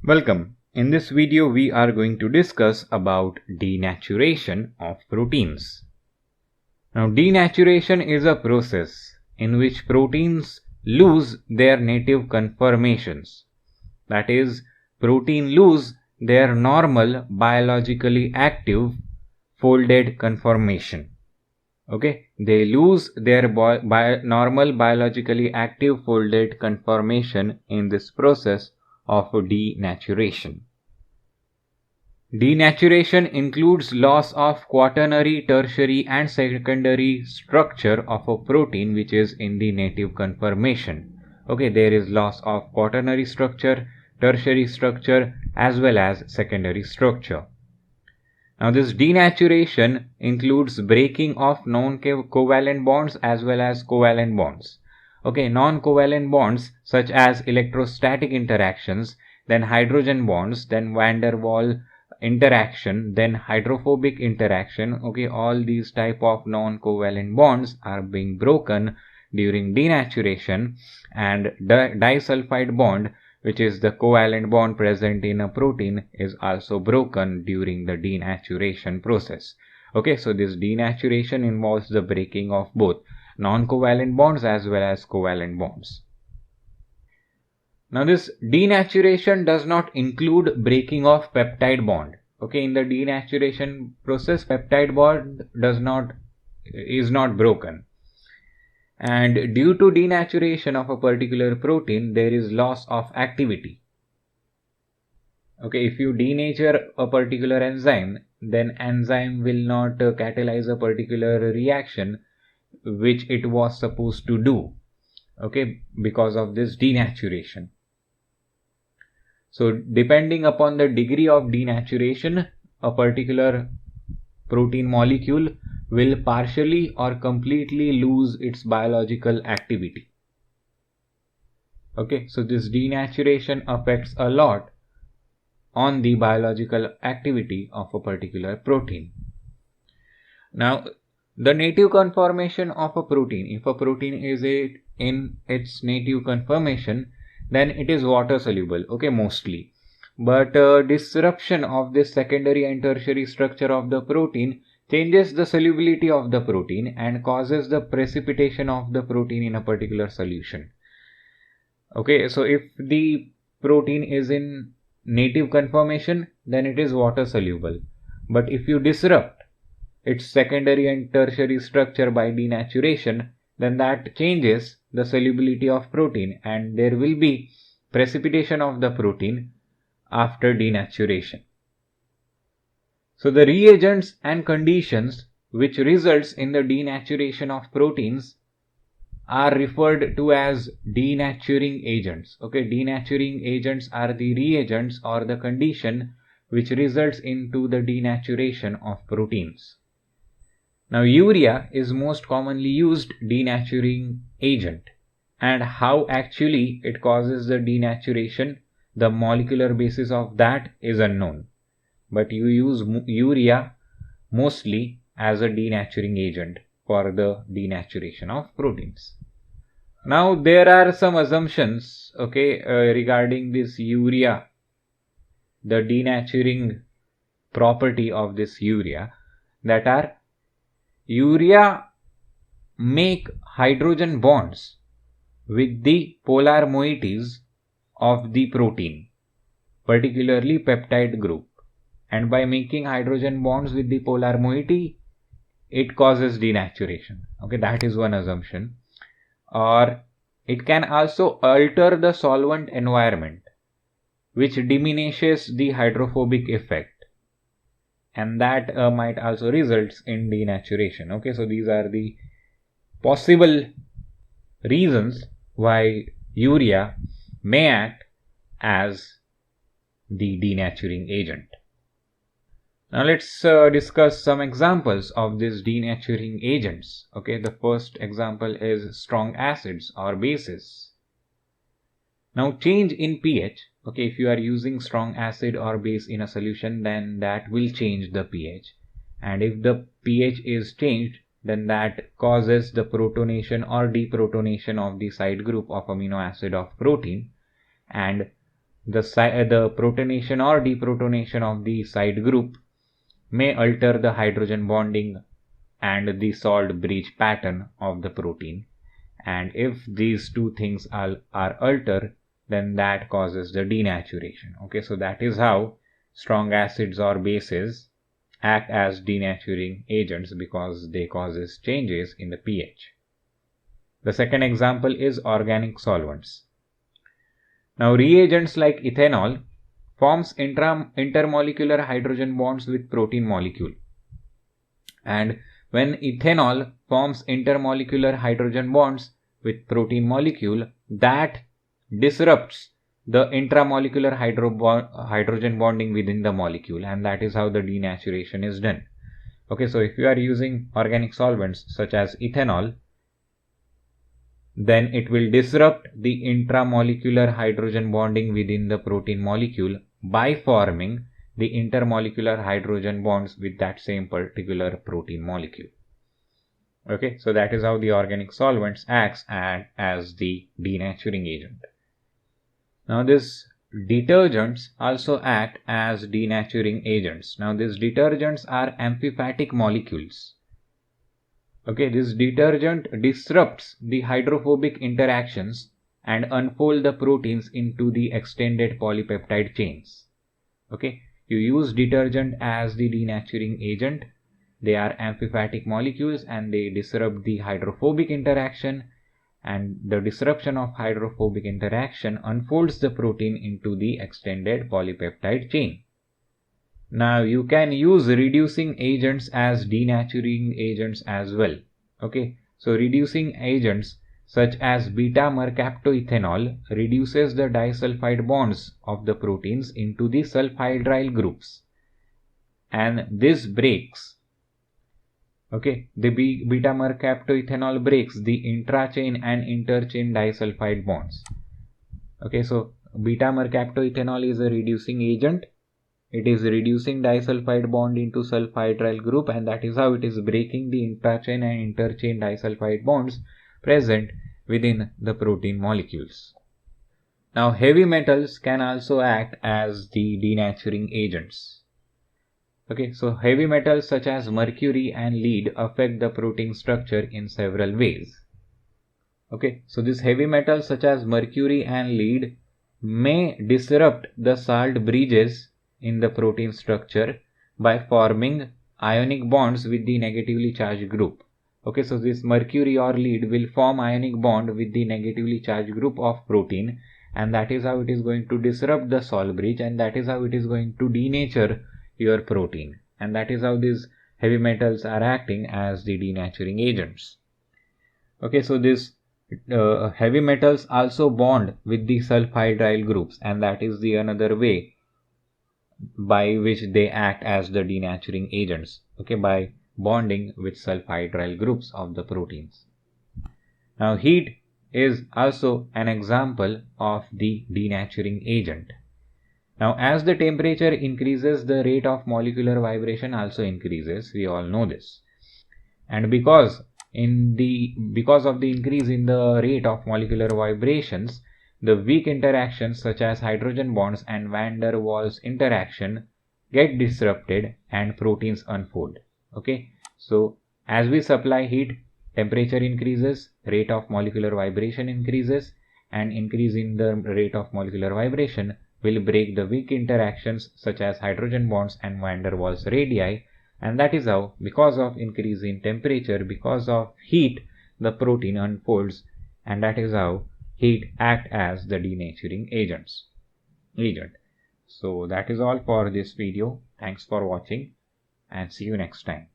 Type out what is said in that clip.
Welcome. In this video we are going to discuss about denaturation of proteins. Now denaturation is a process in which proteins lose their native conformations. That is, protein lose their normal biologically active folded conformation. Okay, they lose their normal biologically active folded conformation in this process of denaturation. Denaturation includes loss of quaternary, tertiary and secondary structure of a protein which is in the native conformation. Okay, there is loss of quaternary structure, tertiary structure as well as secondary structure. Now this denaturation includes breaking of non-covalent bonds as well as covalent bonds. Okay, non-covalent bonds such as electrostatic interactions, then hydrogen bonds, then van der Waals interaction, then hydrophobic interaction. Okay, all these type of non-covalent bonds are being broken during denaturation, and disulfide bond, which is the covalent bond present in a protein, is also broken during the denaturation process. Okay, so this denaturation involves the breaking of both non-covalent bonds as well as covalent bonds. Now this denaturation does not include breaking of peptide bond. Okay, in the denaturation process, peptide bond is not broken. And due to denaturation of a particular protein, there is loss of activity. Okay, if you denature a particular enzyme, then enzyme will not catalyze a particular reaction which it was supposed to do. Okay, because of this denaturation. So depending upon the degree of denaturation, a particular protein molecule will partially or completely lose its biological activity. Okay, so this denaturation affects a lot on the biological activity of a particular protein. Now, the native conformation of a protein, if a protein is in its native conformation, then it is water soluble, okay, mostly. But disruption of this secondary and tertiary structure of the protein changes the solubility of the protein and causes the precipitation of the protein in a particular solution. Okay, so if the protein is in native conformation, then it is water soluble. But if you disrupt its secondary and tertiary structure by denaturation, then that changes the solubility of protein and there will be precipitation of the protein after denaturation. So the reagents and conditions which results in the denaturation of proteins are referred to as denaturing agents. Okay, denaturing agents are the reagents or the condition which results into the denaturation of proteins. Now urea is most commonly used denaturing agent, and how actually it causes the denaturation, the molecular basis of that is unknown. But you use urea mostly as a denaturing agent for the denaturation of proteins. Now there are some assumptions, okay, regarding this urea, the denaturing property of this urea, that are urea make hydrogen bonds with the polar moieties of the protein, particularly peptide group, and by making hydrogen bonds with the polar moiety, it causes denaturation. Okay, that is one assumption. Or it can also alter the solvent environment, which diminishes the hydrophobic effect, and that might also result in denaturation. Okay, so these are the possible reasons why urea may act as the denaturing agent. Now let's discuss some examples of these denaturing agents. Okay, the first example is strong acids or bases. Now change in pH. Okay, if you are using strong acid or base in a solution, then that will change the pH. And if the pH is changed, then that causes the protonation or deprotonation of the side group of amino acid of protein. And the protonation or deprotonation of the side group may alter the hydrogen bonding and the salt bridge pattern of the protein, and if these two things are altered, then that causes the denaturation. Okay, so that is how strong acids or bases act as denaturing agents, because they causes changes in the pH. The second example is organic solvents. Now reagents like ethanol forms intermolecular hydrogen bonds with protein molecule, and when ethanol forms intermolecular hydrogen bonds with protein molecule, that disrupts the intramolecular hydrogen bonding within the molecule, and that is how the denaturation is done. Okay, so if you are using organic solvents such as ethanol, then it will disrupt the intramolecular hydrogen bonding within the protein molecule by forming the intermolecular hydrogen bonds with that same particular protein molecule. Okay, so that is how the organic solvents acts as the denaturing agent. Now these detergents also act as denaturing agents. Now these detergents are amphipathic molecules. Okay, this detergent disrupts the hydrophobic interactions and unfold the proteins into the extended polypeptide chains. Okay, you use detergent as the denaturing agent. They are amphipathic molecules and they disrupt the hydrophobic interaction, and the disruption of hydrophobic interaction unfolds the protein into the extended polypeptide chain. Now you can use reducing agents as denaturing agents as well. Okay, so reducing agents such as beta-mercaptoethanol reduces the disulfide bonds of the proteins into the sulfhydryl groups, and this breaks. Okay, the beta-mercaptoethanol breaks the intrachain and interchain disulfide bonds. Okay, so beta-mercaptoethanol is a reducing agent. It is reducing disulfide bond into sulfhydryl group, and that is how it is breaking the intrachain and interchain disulfide bonds present within the protein molecules. Now heavy metals can also act as the denaturing agents. Okay, so heavy metals such as mercury and lead affect the protein structure in several ways. Okay, so these heavy metals such as mercury and lead may disrupt the salt bridges in the protein structure by forming ionic bonds with the negatively charged group. Okay, so this mercury or lead will form ionic bond with the negatively charged group of protein, and that is how it is going to disrupt the salt bridge, and that is how it is going to denature your protein, and that is how these heavy metals are acting as the denaturing agents. Okay, so these heavy metals also bond with the sulfhydryl groups, and that is the another way by which they act as the denaturing agents. Okay, by bonding with sulfhydryl groups of the proteins. Now heat is also an example of the denaturing agent. Now as the temperature increases, the rate of molecular vibration also increases. We all know this. And because of the increase in the rate of molecular vibrations, the weak interactions such as hydrogen bonds and van der Waals interaction get disrupted and proteins unfold. Okay, so as we supply heat, temperature increases, rate of molecular vibration increases, and increase in the rate of molecular vibration will break the weak interactions such as hydrogen bonds and van der Waals radii, and that is how, because of increase in temperature, because of heat, the protein unfolds, and that is how heat act as the denaturing agent. So that is all for this video. Thanks for watching and see you next time.